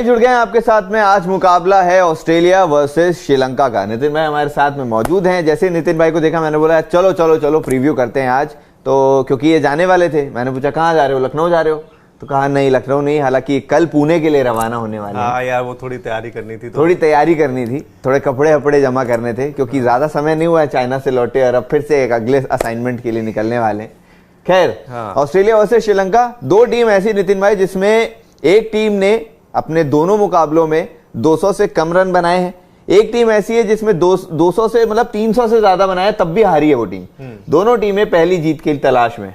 जुड़ गए हैं आपके साथ में। आज मुकाबला है ऑस्ट्रेलिया वर्सेस श्रीलंका का। नितिन भाई हमारे साथ में मौजूद हैं। जैसे नितिन भाई को देखा मैंने बोला चलो चलो चलो प्रीव्यू करते हैं आज, तो क्योंकि ये जाने वाले थे। मैंने पूछा कहाँ जा रहे हो, लखनऊ जा रहे हो? तो कहा नहीं लखनऊ नहीं, हालांकि कल पुणे के लिए रवाना होने वाले हैं। हाँ यार वो थोड़ी तैयारी करनी थी, थोड़ी तैयारी करनी थी, थोड़े कपड़े वपड़े जमा करने थे, क्योंकि ज्यादा समय नहीं हुआ है चाइना से लौटे और अब फिर से एक अगले असाइनमेंट के लिए निकलने वाले। खैर ऑस्ट्रेलिया वर्सेस श्रीलंका, दो टीम ऐसी नितिन भाई जिसमें एक टीम ने अपने दोनों मुकाबलों में 200 से कम रन बनाए हैं, एक टीम ऐसी है जिसमें 200 से मतलब 300 से ज्यादा बनाया तब भी हारी है वो टीम। दोनों टीमें पहली जीत की तलाश में,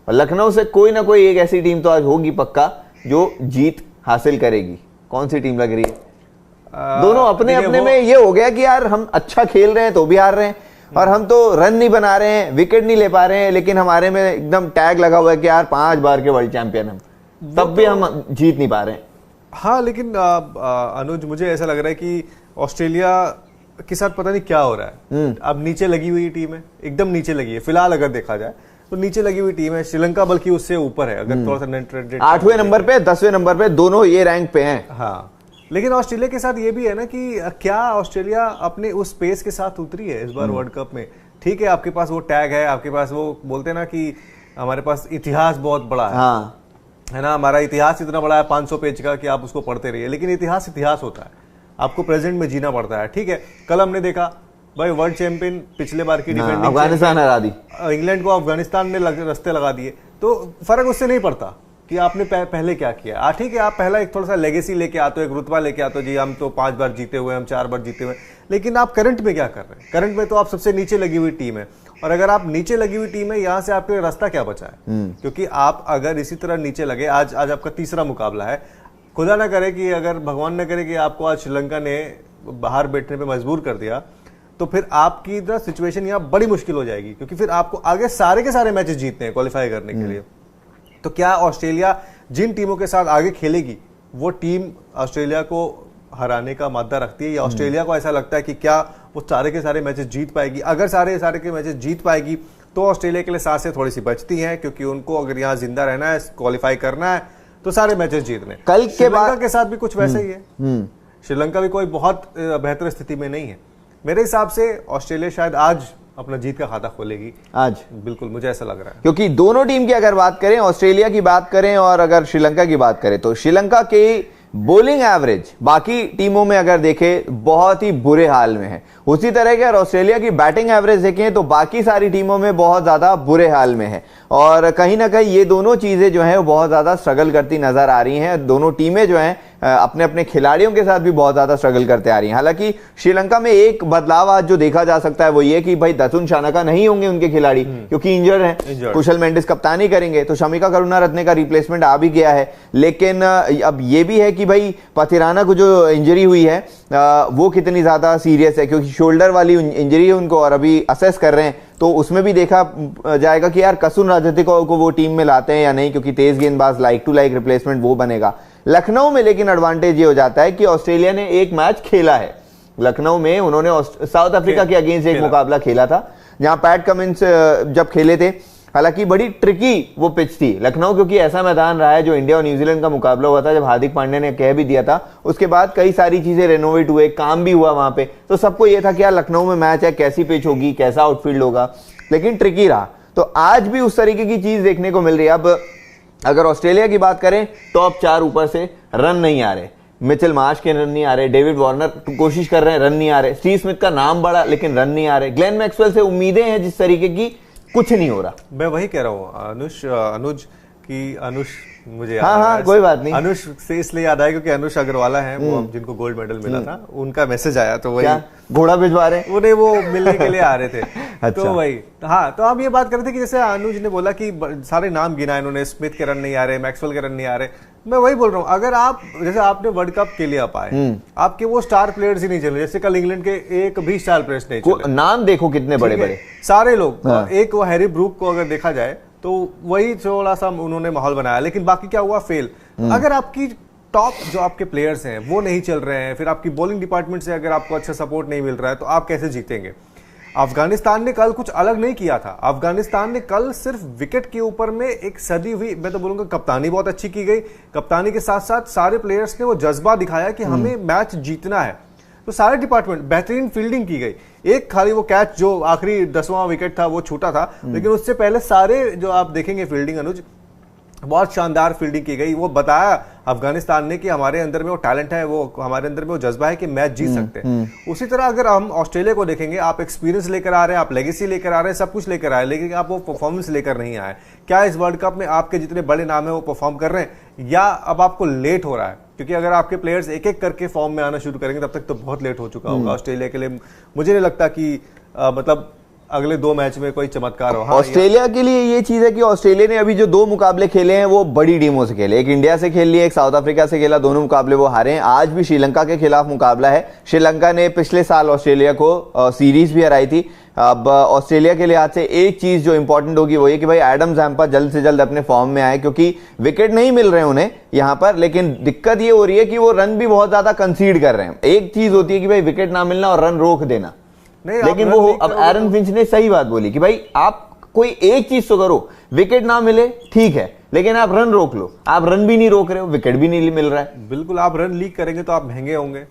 और लखनऊ से कोई ना कोई एक ऐसी टीम तो आज होगी पक्का जो जीत हासिल करेगी। कौन सी टीम लग रही है? दोनों अपने अपने में ये हो गया कि यार हम अच्छा खेल रहे हैं तो भी हार रहे हैं, और हम तो रन नहीं बना रहे हैं, विकेट नहीं ले पा रहे हैं, लेकिन हमारे में एकदम टैग लगा हुआ है कि यार 5 बार के वर्ल्ड चैंपियन हम, तब भी हम जीत नहीं पा रहे हैं। हाँ लेकिन अनुज मुझे ऐसा लग रहा है कि ऑस्ट्रेलिया के साथ पता नहीं क्या हो रहा है। अब नीचे लगी हुई टीम है, एकदम नीचे लगी है फिलहाल अगर देखा जाए तो नीचे लगी हुई टीम है। श्रीलंका बल्कि उससे ऊपर है, अगर थोड़ा सा नेट रेट 8वें नंबर पे 10वें नंबर पे दोनों ये रैंक पे हैं। हाँ लेकिन ऑस्ट्रेलिया के साथ ये भी है ना कि क्या ऑस्ट्रेलिया अपने उस पेस के साथ उतरी है इस बार वर्ल्ड कप में? ठीक है आपके पास वो टैग है, आपके पास वो बोलते हैं ना कि हमारे पास इतिहास बहुत बड़ा है। हाँ। है ना, हमारा इतिहास इतना बड़ा है 500 पेज का कि आप उसको पढ़ते रहिए, लेकिन इतिहास होता है, आपको प्रेजेंट में जीना पड़ता है। ठीक है, कल हमने देखा भाई वर्ल्ड चैंपियन पिछले बार की डिफेंडिंग अफगानिस्तान हरा दी, इंग्लैंड को अफगानिस्तान ने रास्ते लगा दिए, तो फर्क उससे नहीं पड़ता कि आपने पहले क्या किया। ठीक है आप पहला एक थोड़ा सा लेगेसी लेके आते हो, एक रुतबा लेके आते हो, जी हम तो 5 बार जीते हुए, हम 4 बार जीते हुए, लेकिन आप करंट में क्या कर रहे हैं? करंट में तो आप सबसे नीचे लगी हुई टीम है, और अगर आप नीचे लगी हुई टीम है यहाँ से आपके रास्ता क्या बचा है? क्योंकि आप अगर इसी तरह नीचे लगे, आज आपका तीसरा मुकाबला है, खुदा ना करे कि अगर भगवान ना करे कि आपको आज श्रीलंका ने बाहर बैठने पे मजबूर कर दिया, तो फिर आपकी ना सिचुएशन यहाँ बड़ी मुश्किल हो जाएगी, क्योंकि फिर आपको आगे सारे के सारे मैचेस जीतने हैं क्वालिफाई करने के लिए। तो क्या ऑस्ट्रेलिया जिन टीमों के साथ आगे खेलेगी वो टीम ऑस्ट्रेलिया को हराने का मादा रखती है, या ऑस्ट्रेलिया को ऐसा लगता है कि क्या वो सारे के सारे मैचेस जीत पाएगी? अगर सारे के मैचेस जीत पाएगी तो ऑस्ट्रेलिया के लिए सांसें थोड़ी सी बचती हैं, क्योंकि उनको अगर यहाँ जिंदा रहना है, क्वालिफाई करना है, तो सारे मैचेस जीतने। कल के बाद के साथ भी कुछ वैसा ही है। श्रीलंका भी कोई बहुत बेहतर स्थिति में नहीं है। मेरे हिसाब से ऑस्ट्रेलिया शायद आज अपना जीत का खाता खोलेगी आज, बिल्कुल मुझे ऐसा लग रहा है। क्योंकि दोनों टीम की अगर बात करें, ऑस्ट्रेलिया की बात करें और अगर श्रीलंका की बात करें, तो श्रीलंका की बॉलिंग एवरेज बाकी टीमों में अगर देखें बहुत ही बुरे हाल में है। उसी तरह के अगर ऑस्ट्रेलिया की बैटिंग एवरेज देखें तो बाकी सारी टीमों में बहुत ज्यादा बुरे हाल में है, और कहीं ना कहीं ये दोनों चीजें जो हैं वो बहुत ज्यादा स्ट्रगल करती नजर आ रही हैं। दोनों टीमें जो हैं अपने अपने खिलाड़ियों के साथ भी बहुत ज्यादा स्ट्रगल करते आ रही हैं। हालांकि श्रीलंका में एक बदलाव आज जो देखा जा सकता है वो ये कि भाई दतुन शानाका नहीं होंगे उनके खिलाड़ी, क्योंकि इंजर्ड हैं। कुशल मेंडिस कप्तानी करेंगे, तो शमिका करुणारत्ने का रिप्लेसमेंट आ भी गया है। लेकिन अब ये भी है कि भाई पथिराना को जो इंजरी हुई है वो कितनी ज्यादा सीरियस है, क्योंकि शोल्डर वाली इंजरी है उनको, और अभी असेस कर रहे हैं, तो उसमें भी देखा जाएगा कि यार कसुन राजती को वो टीम में लाते हैं या नहीं, क्योंकि तेज गेंदबाज लाइक टू लाइक रिप्लेसमेंट वो बनेगा। लखनऊ में लेकिन एडवांटेज ये हो जाता है कि ऑस्ट्रेलिया ने एक मैच खेला है। लखनऊ में उन्होंने साउथ अफ्रीका के अगेंस्ट एक मुकाबला खेला था, जहां पैट कमिंस जब खेले थे। हालांकि बड़ी ट्रिकी वो पिच थी लखनऊ, क्योंकि ऐसा मैदान रहा है जो इंडिया और न्यूजीलैंड का मुकाबला हुआ था, जब हार्दिक पांड्या ने कह भी दिया था, उसके बाद कई सारी चीजें रेनोवेट हुए, काम भी हुआ वहां पे, तो सबको ये था कि यार लखनऊ में मैच है, कैसी पिच होगी, कैसा आउटफील्ड होगा, लेकिन ट्रिकी रहा। तो आज भी उस तरीके की चीज देखने को मिल रही है। अब अगर ऑस्ट्रेलिया की बात करें, टॉप 4 ऊपर से रन नहीं आ रहे, मिचेल मार्श के रन नहीं आ रहे, डेविड वार्नर कोशिश कर रहे हैं, रन नहीं आ रहे, स्टीव स्मिथ का नाम बड़ा लेकिन रन नहीं आ रहे, ग्लेन मैक्सवेल से उम्मीदें हैं जिस तरीके की, कुछ नहीं हो रहा। मैं वही कह रहा हूँ अनुज की अनुष मुझे हाँ कोई बात नहीं, अनुष से इसलिए याद आया क्योंकि अनुष अग्रवाला हैं वो जिनको गोल्ड मेडल मिला था, उनका मैसेज आया, तो वही घोड़ा भिजवा रहे, उन्हें वो मिलने के लिए आ रहे थे। अच्छा। तो वही हाँ, तो हम ये बात कर रहे थे कि जैसे अनुज ने बोला कि सारे नाम गिना इन्होंने, स्मिथ के रन नहीं आ रहे, मैक्सवेल के रन नहीं आ रहे। मैं वही बोल रहा हूँ, अगर आप जैसे आपने वर्ल्ड कप के लिए आप आए, आपके वो स्टार प्लेयर्स ही नहीं चले, जैसे कल इंग्लैंड के एक भी स्टार प्लेयर्स नहीं चले, नाम देखो कितने बड़े बड़े सारे लोग। एक वो हैरी ब्रूक को अगर देखा जाए तो वही थोड़ा सा उन्होंने माहौल बनाया, लेकिन बाकी क्या हुआ, फेल। अगर आपकी टॉप जो आपके प्लेयर्स हैं वो नहीं चल रहे हैं, फिर आपकी बॉलिंग डिपार्टमेंट से अगर आपको अच्छा सपोर्ट नहीं मिल रहा है, तो आप कैसे जीतेंगे? अफगानिस्तान ने कल कुछ अलग नहीं किया था। अफगानिस्तान ने कल सिर्फ विकेट के ऊपर में एक सदी हुई, मैं तो बोलूंगा कप्तानी बहुत अच्छी की गई। कप्तानी के साथ साथ सारे प्लेयर्स ने वो जज्बा दिखाया कि हमें मैच जीतना है। तो सारे डिपार्टमेंट, बेहतरीन फील्डिंग की गई। एक खाली वो कैच जो आखिरी 10वां विकेट था वो छूटा था, लेकिन उससे पहले सारे जो आप देखेंगे फील्डिंग, अनुज, बहुत शानदार फील्डिंग की गई। वो बताया अफगानिस्तान ने कि हमारे अंदर में वो टैलेंट है, वो हमारे अंदर में वो जज्बा है कि मैच जीत सकते हैं। उसी तरह अगर हम ऑस्ट्रेलिया को देखेंगे, आप एक्सपीरियंस लेकर आ रहे हैं, आप लेगेसी लेकर आ रहे हैं, सब कुछ लेकर आए, लेकिन आप वो परफॉर्मेंस लेकर नहीं आए। क्या इस वर्ल्ड कप में आपके जितने बड़े नाम है वो परफॉर्म कर रहे हैं, या अब आपको लेट हो रहा है? क्योंकि अगर आपके प्लेयर्स एक एक करके फॉर्म में आना शुरू करेंगे तब तक तो बहुत लेट हो चुका होगा ऑस्ट्रेलिया के लिए। मुझे नहीं लगता कि मतलब अगले 2 मैच में कोई चमत्कार हो। हाँ, ऑस्ट्रेलिया के लिए ये चीज है कि ऑस्ट्रेलिया ने अभी जो 2 मुकाबले खेले हैं वो बड़ी टीमों से खेले, एक इंडिया से खेल लिया, एक साउथ अफ्रीका से खेला, दोनों मुकाबले वो हारे हैं। आज भी श्रीलंका के खिलाफ मुकाबला है। श्रीलंका ने पिछले साल ऑस्ट्रेलिया को सीरीज भी हराई थी। अब ऑस्ट्रेलिया के लिहाज से एक चीज जो इंपॉर्टेंट होगी वो ये कि भाई एडम जैम्पा जल्द से जल्द अपने फॉर्म में आए, क्योंकि विकेट नहीं मिल रहे उन्हें यहां पर, लेकिन दिक्कत ये हो रही है कि वो रन भी बहुत ज्यादा कंसीड कर रहे हैं। एक चीज होती है कि भाई विकेट ना मिलना और रन रोक देना, लेकिन वो अब एरन फिंच ने सही बात बोली कि भाई आप कोई एक चीज तो करो, विकेट ना मिले ठीक है, लेकिन आप रन रोक लो। आप रन भी नहीं रोक रहे हो, विकेट भी नहीं मिल रहा है। बिल्कुल, आप रन लीक करेंगे तो आप महंगे होंगे,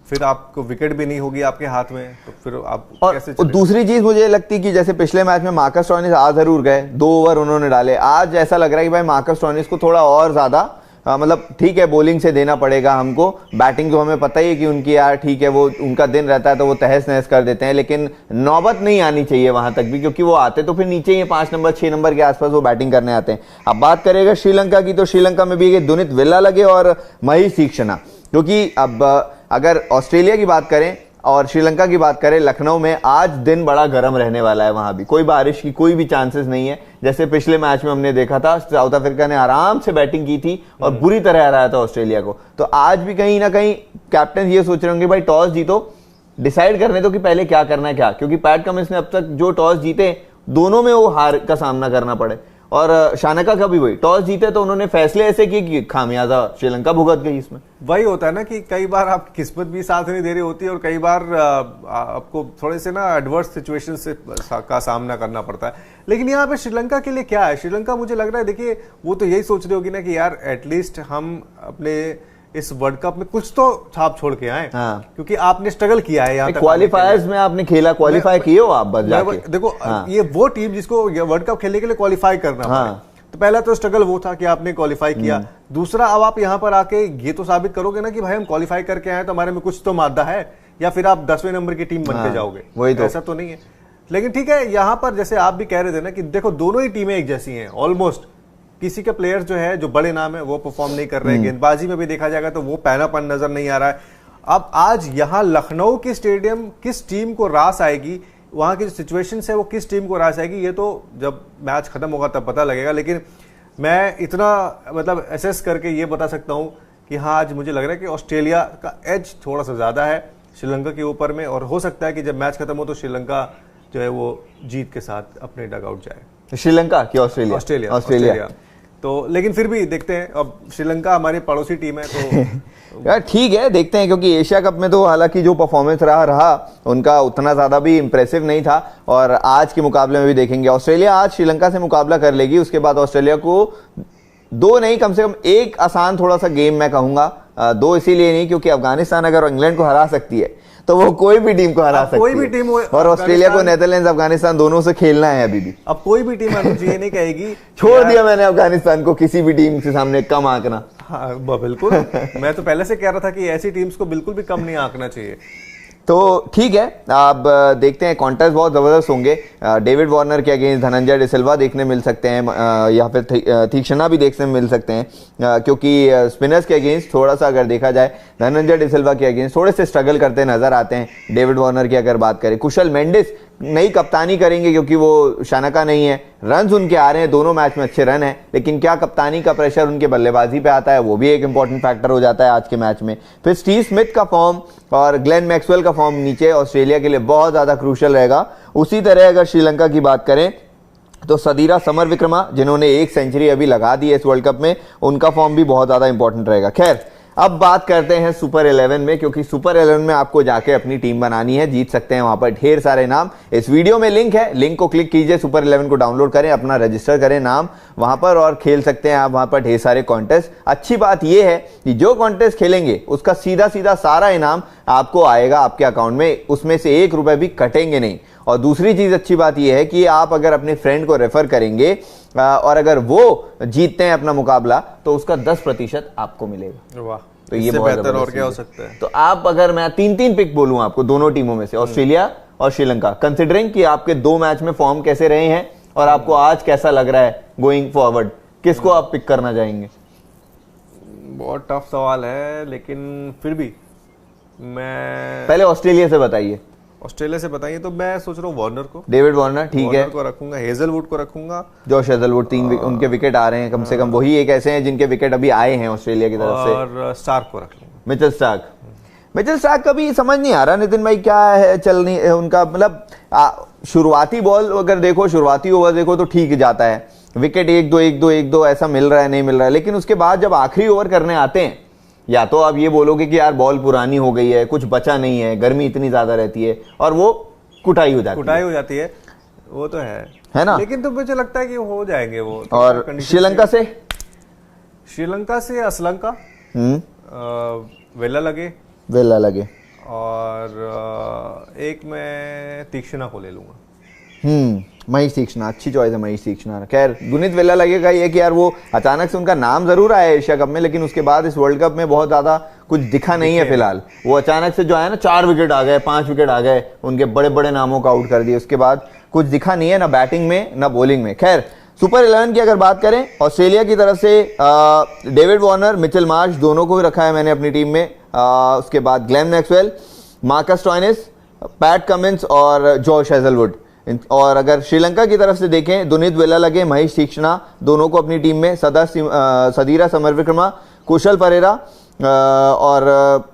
फिर आपको विकेट भी नहीं होगी आपके हाथ में, तो फिर आप कैसे चलेंगे? दूसरी चीज मुझे लगती है कि जैसे पिछले मैच में मार्कस स्टोइनिस आ जरूर गए, 2 ओवर उन्होंने डाले। आज ऐसा लग रहा है कि भाई मार्कस स्टोइनिस को थोड़ा और ज्यादा मतलब ठीक है बॉलिंग से देना पड़ेगा हमको। बैटिंग तो हमें पता ही है कि उनकी यार ठीक है, वो उनका दिन रहता है तो वो तहस नहस कर देते हैं, लेकिन नौबत नहीं आनी चाहिए वहां तक भी, क्योंकि वो आते तो फिर नीचे ही 5 नंबर 6 नंबर के आसपास वो बैटिंग करने आते हैं। अब बात करेगा श्रीलंका की, तो श्रीलंका में भी दुनित विल्ला लगे और महेश तीक्षणा, क्योंकि अब अगर ऑस्ट्रेलिया की बात करें और श्रीलंका की बात करें, लखनऊ में आज दिन बड़ा गर्म रहने वाला है। वहां भी कोई बारिश की कोई भी चांसेस नहीं है। जैसे पिछले मैच में हमने देखा था, साउथ अफ्रीका ने आराम से बैटिंग की थी और बुरी तरह हराया था ऑस्ट्रेलिया को। तो आज भी कहीं ना कहीं कैप्टन ये सोच रहे होंगे भाई टॉस जीतो, डिसाइड करने दो कि पहले क्या करना है क्या, क्योंकि पैट कमिंस ने अब तक जो टॉस जीते दोनों में वो हार का सामना करना पड़े। और शानका का भी वही टॉस जीते तो उन्होंने फैसले ऐसे किए कि खामियाजा श्रीलंका भुगत गई। इसमें वही होता है ना कि कई बार आपकी किस्मत भी साथ नहीं दे रही होती है और कई बार आपको थोड़े से ना एडवर्स सिचुएशन से का सामना करना पड़ता है। लेकिन यहाँ पे श्रीलंका के लिए क्या है, श्रीलंका मुझे लग रहा है, देखिए वो तो यही सोच रही होगी ना कि यार एटलीस्ट हम अपने इस वर्ल्ड कप में कुछ तो छाप छोड़ के आए। हाँ। क्योंकि आपने स्ट्रगल किया है यहाँ तक, क्वालिफायर्स में आपने खेला, क्वालिफाई किए हो आप बस जाके। देखो हाँ। ये वो टीम जिसको वर्ल्ड कप खेलने के लिए क्वालिफाई करना हाँ। तो पहला तो स्ट्रगल वो था कि आपने क्वालिफाई किया। दूसरा, अब आप यहाँ पर आके ये तो साबित करोगे ना कि भाई हम क्वालिफाई करके आए तो हमारे में कुछ तो मादा है, या फिर आप 10वें नंबर की टीम बनते जाओगे। वही तो ऐसा तो नहीं है। लेकिन ठीक है, यहाँ पर जैसे आप भी कह रहे थे ना कि देखो दोनों ही टीमें एक जैसी हैं ऑलमोस्ट। किसी के प्लेयर्स जो है जो बड़े नाम है वो परफॉर्म नहीं कर रहे हैं, गेंदबाजी में भी देखा जाएगा तो वो पहनापन नजर नहीं आ रहा है। अब आज यहाँ लखनऊ के स्टेडियम किस टीम को रास आएगी, वहां की जो सिचुएशन है वो किस टीम को रास आएगी, ये तो जब मैच खत्म होगा तब पता लगेगा। लेकिन मैं इतना मतलब एसेस करके ये बता सकता हूँ कि हाँ, आज मुझे लग रहा है कि ऑस्ट्रेलिया का एज थोड़ा सा ज्यादा है श्रीलंका के ऊपर में, और हो सकता है कि जब मैच खत्म हो तो श्रीलंका जो है वो जीत के साथ अपने डग आउट जाए। श्रीलंका की ऑस्ट्रेलिया तो लेकिन फिर भी देखते हैं, अब श्रीलंका हमारी पड़ोसी टीम है तो यार ठीक है, देखते हैं, क्योंकि एशिया कप में तो हालांकि जो परफॉर्मेंस रहा उनका उतना ज्यादा भी इंप्रेसिव नहीं था, और आज के मुकाबले में भी देखेंगे ऑस्ट्रेलिया आज श्रीलंका से मुकाबला कर लेगी। उसके बाद ऑस्ट्रेलिया को 2 नहीं, कम से कम एक आसान थोड़ा सा गेम मैं कहूंगा, 2 इसीलिए नहीं क्योंकि अफगानिस्तान अगर इंग्लैंड को हरा सकती है तो वो कोई भी टीम को हरा सकती है, कोई भी टीम, और ऑस्ट्रेलिया को नेदरलैंड्स अफगानिस्तान दोनों से खेलना है अभी भी। अब कोई भी टीम ये नहीं कहेगी छोड़ दिया मैंने अफगानिस्तान को किसी भी टीम के सामने कम आंकना। हाँ बिल्कुल मैं तो पहले से कह रहा था कि ऐसी टीम्स को बिल्कुल भी कम नहीं आंकना चाहिए। तो ठीक है, अब देखते हैं, कॉन्टेस्ट बहुत जबरदस्त होंगे। डेविड वार्नर के अगेंस्ट धनंजय डिसिल्वा देखने मिल सकते हैं, या फिर तीक्षणा भी देखने मिल सकते हैं, क्योंकि स्पिनर्स के अगेंस्ट थोड़ा सा अगर देखा जाए धनंजय डिसिल्वा के अगेंस्ट थोड़े से स्ट्रगल करते नजर आते हैं। डेविड वार्नर की अगर बात करें, कुशल मेंडिस नई कप्तानी करेंगे क्योंकि वो शानका नहीं है, रन्स उनके आ रहे हैं, दोनों मैच में अच्छे रन है, लेकिन क्या कप्तानी का प्रेशर उनके बल्लेबाजी पे आता है, वो भी एक इंपॉर्टेंट फैक्टर हो जाता है आज के मैच में। फिर स्टीव स्मिथ का फॉर्म और ग्लेन मैक्सवेल का फॉर्म नीचे ऑस्ट्रेलिया के लिए बहुत ज्यादा क्रूशल रहेगा। उसी तरह अगर श्रीलंका की बात करें तो सदीरा समर विक्रमा जिन्होंने 1 सेंचुरी अभी लगा दी है इस वर्ल्ड कप में, उनका फॉर्म भी बहुत ज्यादा इंपॉर्टेंट रहेगा। खैर अब बात करते हैं सुपर 11 में, क्योंकि सुपर 11 में आपको जाके अपनी टीम बनानी है, जीत सकते हैं वहां पर ढेर सारे नाम। इस वीडियो में लिंक है, लिंक को क्लिक कीजिए, सुपर 11 को डाउनलोड करें, अपना रजिस्टर करें नाम वहां पर और खेल सकते हैं आप वहां पर ढेर सारे कॉन्टेस्ट। अच्छी बात यह है कि जो कॉन्टेस्ट खेलेंगे उसका सीधा सीधा सारा इनाम आपको आएगा आपके अकाउंट में, उसमें से 1 रुपए भी कटेंगे नहीं। और दूसरी चीज अच्छी बात यह है कि आप अगर अपने फ्रेंड को रेफर करेंगे और अगर वो जीतते हैं अपना मुकाबला तो उसका 10% आपको मिलेगा। वाह, तो ये इससे बहुत बेहतर और जबरदस्त क्या हो चीज़ है। सकता है। तो आप अगर मैं 3 पिक बोलूं आपको दोनों टीमों में से, ऑस्ट्रेलिया और श्रीलंका, कंसिडरिंग कि आपके 2 मैच में फॉर्म कैसे रहे हैं और आपको आज कैसा लग रहा है गोइंग फॉरवर्ड, किसको आप पिक करना चाहेंगे? बहुत टफ सवाल है, लेकिन फिर भी मैं पहले ऑस्ट्रेलिया से बताइए। ऑस्ट्रेलिया से बताइए तो मैं सोच रहा हूँ वार्नर को, डेविड वार्नर, ठीक है। वार्नर को रखूंगा, हेजलवुड को रखूंगा, जॉश हेजलवुड, 3 उनके विकेट आ रहे हैं कम से कम, वही एक ऐसे हैं जिनके विकेट अभी आए हैं ऑस्ट्रेलिया की तरफ से। और स्टार्क को रख लूंगा। मिचेल स्टार्क, मिचेल स्टार्क का भी समझ नहीं आ रहा नितिन भाई क्या है चल नहीं है उनका, मतलब शुरुआती बॉल अगर देखो, शुरुआती ओवर देखो तो ठीक जाता है, विकेट 1-2 ऐसा मिल रहा है, नहीं मिल रहा है, लेकिन उसके बाद जब आखिरी ओवर करने आते हैं, या तो आप ये बोलोगे कि यार बॉल पुरानी हो गई है, कुछ बचा नहीं है, गर्मी इतनी ज्यादा रहती है और वो कुटाई हो जाती है, वो तो है ना। लेकिन तो मुझे लगता है कि हो जाएंगे वो। और श्रीलंका से असलंका, वेला लगे, और एक मैं तीक्ष्णा को ले लूंगा। महेश तीक्ष्णा, अच्छी चॉइस है महेश तीक्ष्णा। खैर गुनीत वेला लगेगा ये कि यार वो अचानक से उनका नाम जरूर आया एशिया कप में, लेकिन उसके बाद इस वर्ल्ड कप में बहुत ज्यादा कुछ दिखा नहीं है फिलहाल। वो अचानक से जो है ना 4 विकेट आ गए, 5 विकेट आ गए, उनके बड़े बड़े नामों को आउट कर दिए, उसके बाद कुछ दिखा नहीं है ना बैटिंग में ना बॉलिंग में। खैर सुपर 11 की अगर बात करें, ऑस्ट्रेलिया की तरफ से डेविड वार्नर, मिचेल मार्श दोनों को भी रखा है मैंने अपनी टीम में। उसके बाद Glenn Maxwell, Marcus Stoinis, PAT Cummins और जॉश हेजलवुड। और अगर श्रीलंका की तरफ से देखें, दुनित वेलालगे, महेश तीक्ष्णा दोनों को अपनी टीम में, सदीरा समरविक्रमा, कुशल परेरा और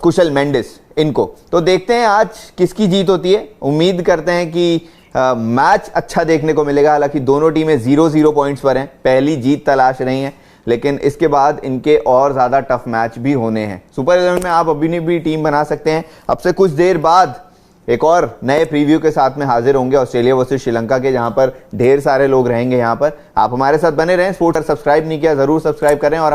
कुशल मेंडिस, इनको तो देखते हैं आज किसकी जीत होती है। उम्मीद करते हैं कि मैच अच्छा देखने को मिलेगा। हालांकि दोनों टीमें 0-0 पॉइंट्स पर हैं, पहली जीत तलाश रही हैं, लेकिन इसके बाद इनके और ज्यादा टफ मैच भी होने हैं। सुपर 11 में आप अभी भी टीम बना सकते हैं। अब से कुछ देर बाद एक और नए प्रीव्यू के साथ में हाजिर होंगे ऑस्ट्रेलिया वर्सेस श्रीलंका के, जहां पर ढेर सारे लोग रहेंगे। यहां पर आप हमारे साथ बने रहें। स्पोर्ट्स सब्सक्राइब नहीं किया जरूर सब्सक्राइब करें और